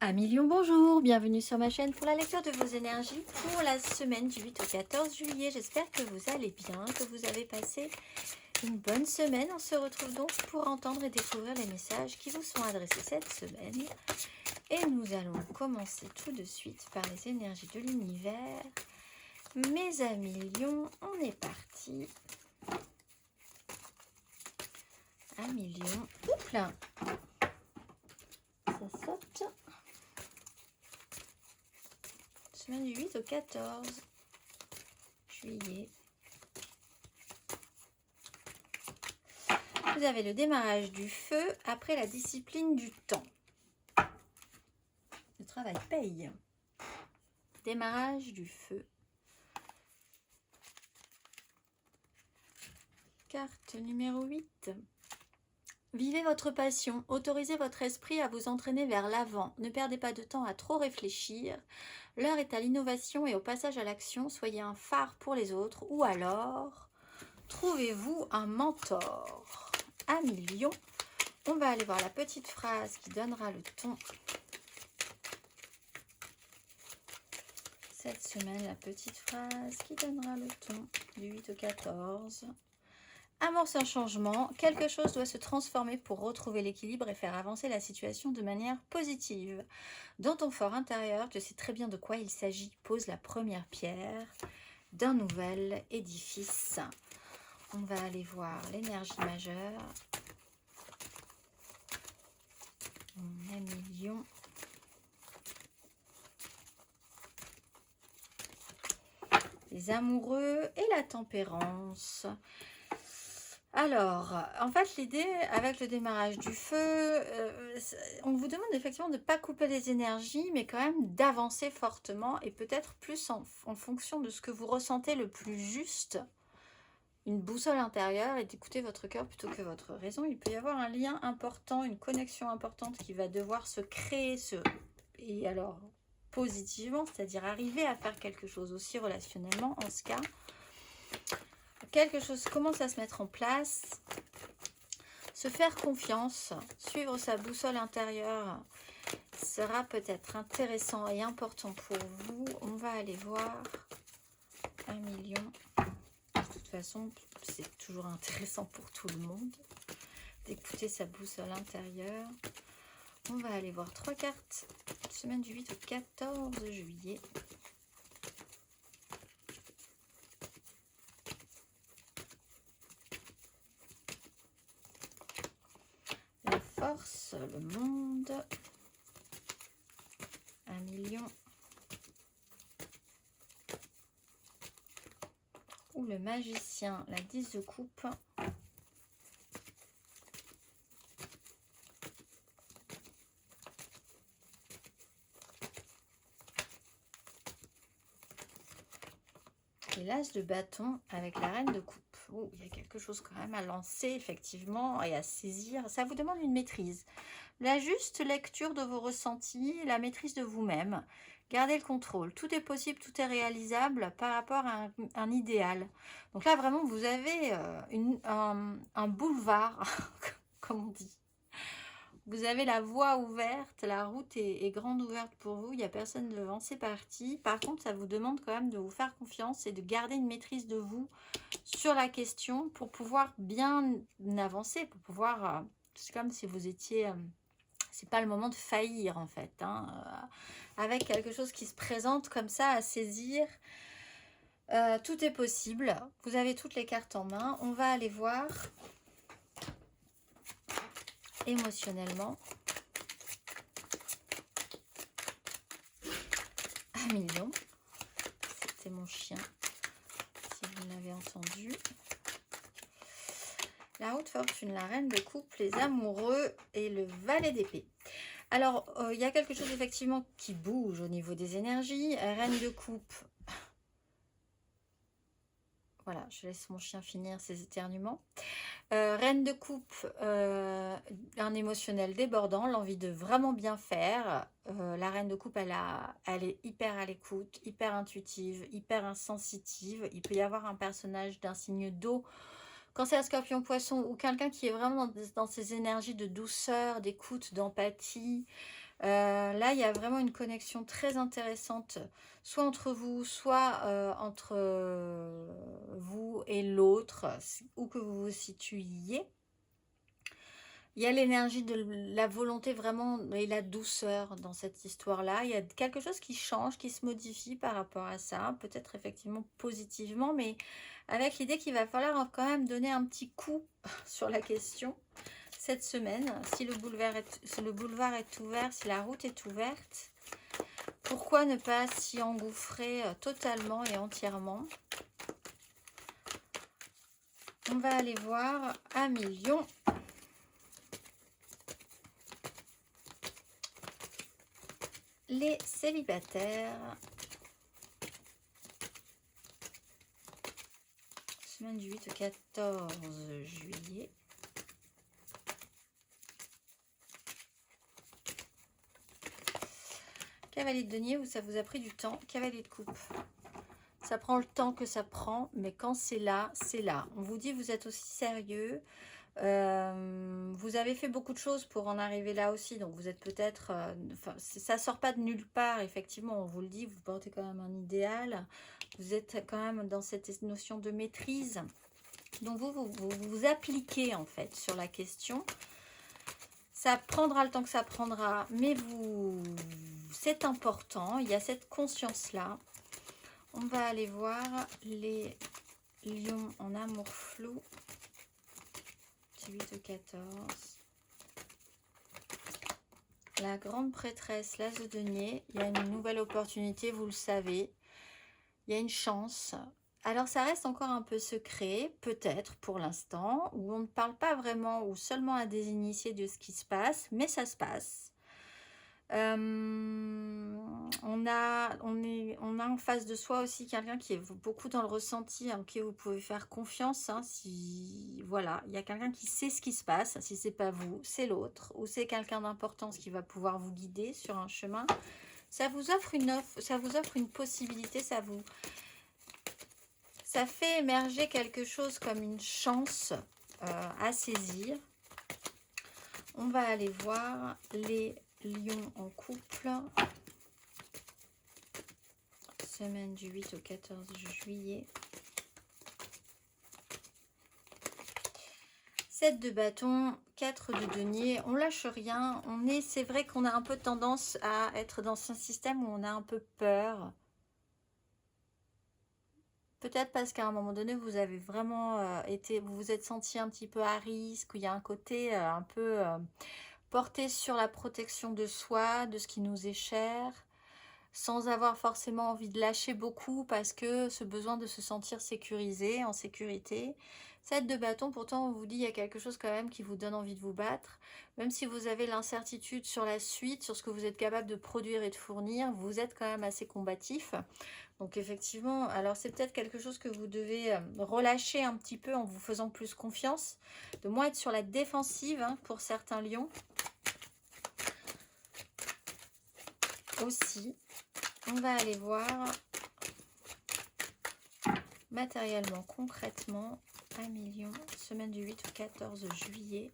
Amis Lion, bonjour, bienvenue sur ma chaîne pour la lecture de vos énergies pour la semaine du 8 au 14 juillet. J'espère que vous allez bien, que vous avez passé une bonne semaine. On se retrouve donc pour entendre et découvrir les messages qui vous sont adressés cette semaine. Et nous allons commencer tout de suite par les énergies de l'univers. Mes amis Lion, on est parti. Amis Lion, oups là, ça saute. Semaine du 8 au 14 juillet. Vous avez le démarrage du feu après la discipline du temps. Le travail paye. Démarrage du feu. Carte numéro 8. Vivez votre passion, autorisez votre esprit à vous entraîner vers l'avant. Ne perdez pas de temps à trop réfléchir. L'heure est à l'innovation et au passage à l'action. Soyez un phare pour les autres ou alors trouvez-vous un mentor. Amis Lion, on va aller voir la petite phrase qui donnera le ton. Cette semaine, la petite phrase qui donnera le ton du 8 au 14. Amorce un changement, quelque chose doit se transformer pour retrouver l'équilibre et faire avancer la situation de manière positive. Dans ton fort intérieur, tu sais très bien de quoi il s'agit. Pose la première pierre d'un nouvel édifice. On va aller voir l'énergie majeure. Mon ami Lion. Les amoureux et la tempérance. Alors, en fait, l'idée avec le démarrage du feu, on vous demande effectivement de ne pas couper les énergies, mais quand même d'avancer fortement et peut-être plus en fonction de ce que vous ressentez le plus juste, une boussole intérieure et d'écouter votre cœur plutôt que votre raison. Il peut y avoir un lien important, une connexion importante qui va devoir se créer, et alors positivement, c'est-à-dire arriver à faire quelque chose aussi relationnellement en ce cas. Quelque chose commence à se mettre en place, se faire confiance, suivre sa boussole intérieure sera peut-être intéressant et important pour vous. On va aller voir un million. De toute façon, c'est toujours intéressant pour tout le monde d'écouter sa boussole intérieure. On va aller voir 3 cartes, semaine du 8 au 14 juillet. Force, le monde, un million, ou le magicien, la 10 de coupe, et l'as de bâton avec la reine de coupe. Oh, il y a quelque chose quand même à lancer effectivement et à saisir. Ça vous demande une maîtrise. La juste lecture de vos ressentis, la maîtrise de vous-même. Gardez le contrôle. Tout est possible, tout est réalisable par rapport à un idéal. Donc là, vraiment, vous avez un boulevard, comme on dit. Vous avez la voie ouverte, la route est grande ouverte pour vous, il n'y a personne devant, c'est parti. Par contre, ça vous demande quand même de vous faire confiance et de garder une maîtrise de vous sur la question pour pouvoir bien avancer, pour pouvoir... c'est comme si vous étiez... c'est pas le moment de faillir en fait, hein, avec quelque chose qui se présente comme ça à saisir. Tout est possible, vous avez toutes les cartes en main. On va aller voir émotionnellement. Un million, c'était mon chien, si vous l'avez entendu. La haute fortune, la reine de coupe, les amoureux et le valet d'épée. Alors, il y a quelque chose effectivement qui bouge au niveau des énergies. Reine de coupe. Voilà, je laisse mon chien finir ses éternuements. Reine de coupe, un émotionnel débordant, l'envie de vraiment bien faire. La reine de coupe, elle est hyper à l'écoute, hyper intuitive, hyper insensitive. Il peut y avoir un personnage d'un signe d'eau, quand c'est un scorpion poisson, ou quelqu'un qui est vraiment dans ces énergies de douceur, d'écoute, d'empathie. Là, il y a vraiment une connexion très intéressante, soit entre vous, soit entre vous et l'autre, où que vous vous situiez. Il y a l'énergie de la volonté vraiment et la douceur dans cette histoire-là. Il y a quelque chose qui change, qui se modifie par rapport à ça. Peut-être effectivement positivement, mais avec l'idée qu'il va falloir quand même donner un petit coup sur la question cette semaine. Si le boulevard est ouvert, si la route est ouverte, pourquoi ne pas s'y engouffrer totalement et entièrement? On va aller voir un million. Les célibataires. Semaine du 8 au 14 juillet. Cavalier de denier, où ça vous a pris du temps. Cavalier de coupe. Ça prend le temps que ça prend, mais quand c'est là, c'est là. On vous dit, vous êtes aussi sérieux. Vous avez fait beaucoup de choses pour en arriver là aussi, donc vous êtes peut-être, ça sort pas de nulle part, effectivement, on vous le dit, vous portez quand même un idéal, vous êtes quand même dans cette notion de maîtrise, donc vous appliquez en fait sur la question. Ça prendra le temps que ça prendra, mais c'est important, il y a cette conscience là. On va aller voir les lions en amour flou. 8 au 14. La grande prêtresse, l'as de denier. Il y a une nouvelle opportunité, vous le savez. Il y a une chance. Alors ça reste encore un peu secret, peut-être pour l'instant, où on ne parle pas vraiment ou seulement à des initiés de ce qui se passe, mais ça se passe. On a en face de soi aussi quelqu'un qui est beaucoup dans le ressenti, en qui vous pouvez faire confiance. Si voilà, il y a quelqu'un qui sait ce qui se passe. Si c'est pas vous, c'est l'autre, ou c'est quelqu'un d'importance qui va pouvoir vous guider sur un chemin. Ça vous offre une possibilité. Ça fait émerger quelque chose comme une chance à saisir. On va aller voir les lions en couple. Semaine du 8 au 14 juillet. 7 de bâton, 4 de denier. On lâche rien. C'est vrai qu'on a un peu tendance à être dans un système où on a un peu peur. Peut-être parce qu'à un moment donné, vous avez vraiment vous vous êtes senti un petit peu à risque, où il y a un côté un peu porté sur la protection de soi, de ce qui nous est cher, sans avoir forcément envie de lâcher beaucoup, parce que ce besoin de se sentir sécurisé, en sécurité. 7 de bâton, pourtant on vous dit il y a quelque chose quand même qui vous donne envie de vous battre, même si vous avez l'incertitude sur la suite, sur ce que vous êtes capable de produire et de fournir, vous êtes quand même assez combatif. Donc effectivement, alors c'est peut-être quelque chose que vous devez relâcher un petit peu en vous faisant plus confiance, de moins être sur la défensive pour certains lions. Aussi, on va aller voir matériellement, concrètement, 1 million, semaine du 8 au 14 juillet.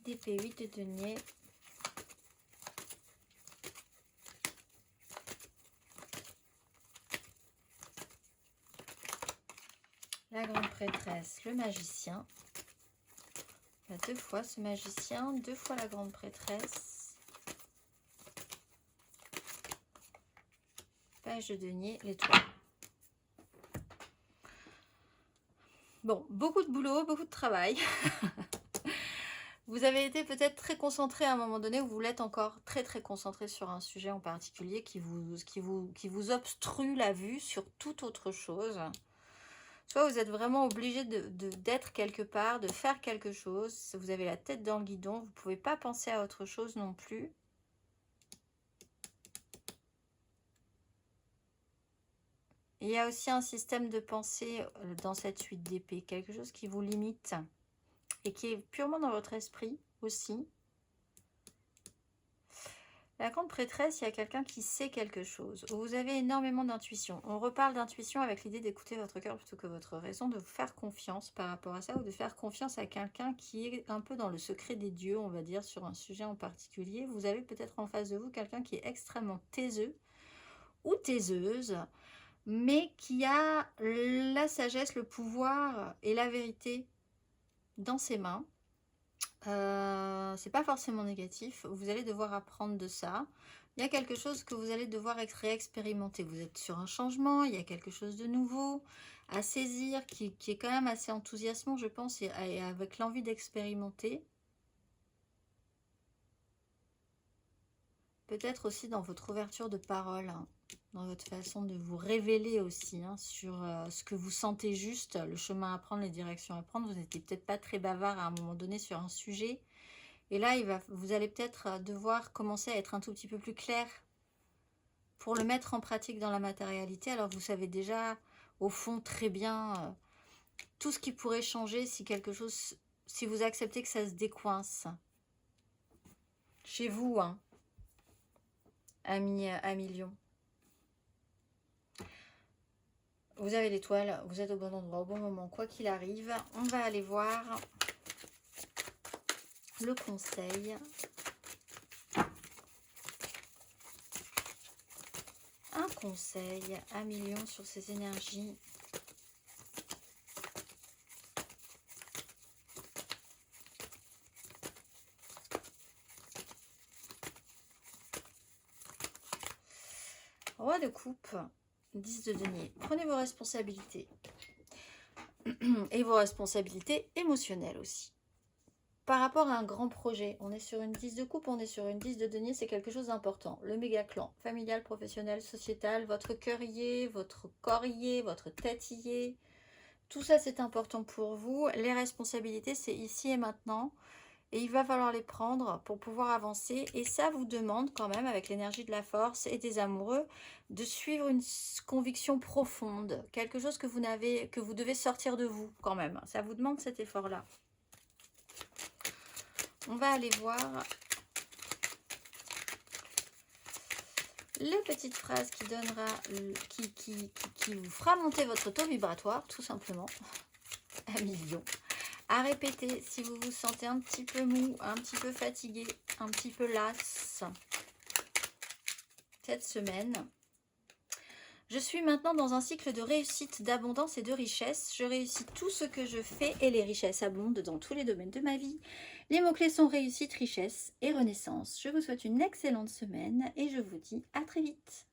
D'épée, 8 de denier. La grande prêtresse, le magicien. Il y a 2 fois ce magicien, 2 fois la grande prêtresse. Page de denier, l'étoile. Bon, beaucoup de boulot, beaucoup de travail. Vous avez été peut-être très concentré à un moment donné, ou vous l'êtes encore très concentré sur un sujet en particulier qui vous obstrue la vue sur toute autre chose. Soit vous êtes vraiment obligé d'être quelque part, de faire quelque chose. Vous avez la tête dans le guidon, vous ne pouvez pas penser à autre chose non plus. Il y a aussi un système de pensée dans cette 8 d'épée, quelque chose qui vous limite et qui est purement dans votre esprit aussi. La grande prêtresse, il y a quelqu'un qui sait quelque chose. Vous avez énormément d'intuition. On reparle d'intuition avec l'idée d'écouter votre cœur plutôt que votre raison, de vous faire confiance par rapport à ça, ou de faire confiance à quelqu'un qui est un peu dans le secret des dieux, on va dire, sur un sujet en particulier. Vous avez peut-être en face de vous quelqu'un qui est extrêmement taiseux ou taiseuse, mais qui a la sagesse, le pouvoir et la vérité dans ses mains. C'est pas forcément négatif, vous allez devoir apprendre de ça. Il y a quelque chose que vous allez devoir réexpérimenter. Vous êtes sur un changement, il y a quelque chose de nouveau à saisir qui est quand même assez enthousiasmant, je pense, et avec l'envie d'expérimenter. Peut-être aussi dans votre ouverture de parole, hein, dans votre façon de vous révéler aussi, hein, sur ce que vous sentez juste, le chemin à prendre, les directions à prendre. Vous n'étiez peut-être pas très bavard à un moment donné sur un sujet. Et là, vous allez peut-être devoir commencer à être un tout petit peu plus clair pour le mettre en pratique dans la matérialité. Alors vous savez déjà, au fond, très bien tout ce qui pourrait changer si quelque chose, si vous acceptez que ça se décoince. Chez vous, hein, ami Lion. Vous avez l'étoile, vous êtes au bon endroit, au bon moment, quoi qu'il arrive. On va aller voir le conseil. Un conseil à Lion sur ces énergies. Roi de coupe, 10 de denier. Prenez vos responsabilités. Et vos responsabilités émotionnelles aussi. Par rapport à un grand projet, on est sur une 10 de coupe, on est sur une 10 de denier, c'est quelque chose d'important. Le méga clan, familial, professionnel, sociétal, votre cœur y est, votre corps y est, votre tête y est. Tout ça, c'est important pour vous. Les responsabilités, c'est ici et maintenant. Et il va falloir les prendre pour pouvoir avancer. Et ça vous demande quand même, avec l'énergie de la force et des amoureux, de suivre une conviction profonde. Quelque chose que vous devez sortir de vous quand même. Ça vous demande cet effort-là. On va aller voir les petites phrases qui donnera, qui vous fera monter votre taux vibratoire, tout simplement, à million. À répéter si vous vous sentez un petit peu mou, un petit peu fatigué, un petit peu lasse cette semaine. Je suis maintenant dans un cycle de réussite, d'abondance et de richesse. Je réussis tout ce que je fais et les richesses abondent dans tous les domaines de ma vie. Les mots-clés sont réussite, richesse et renaissance. Je vous souhaite une excellente semaine et je vous dis à très vite.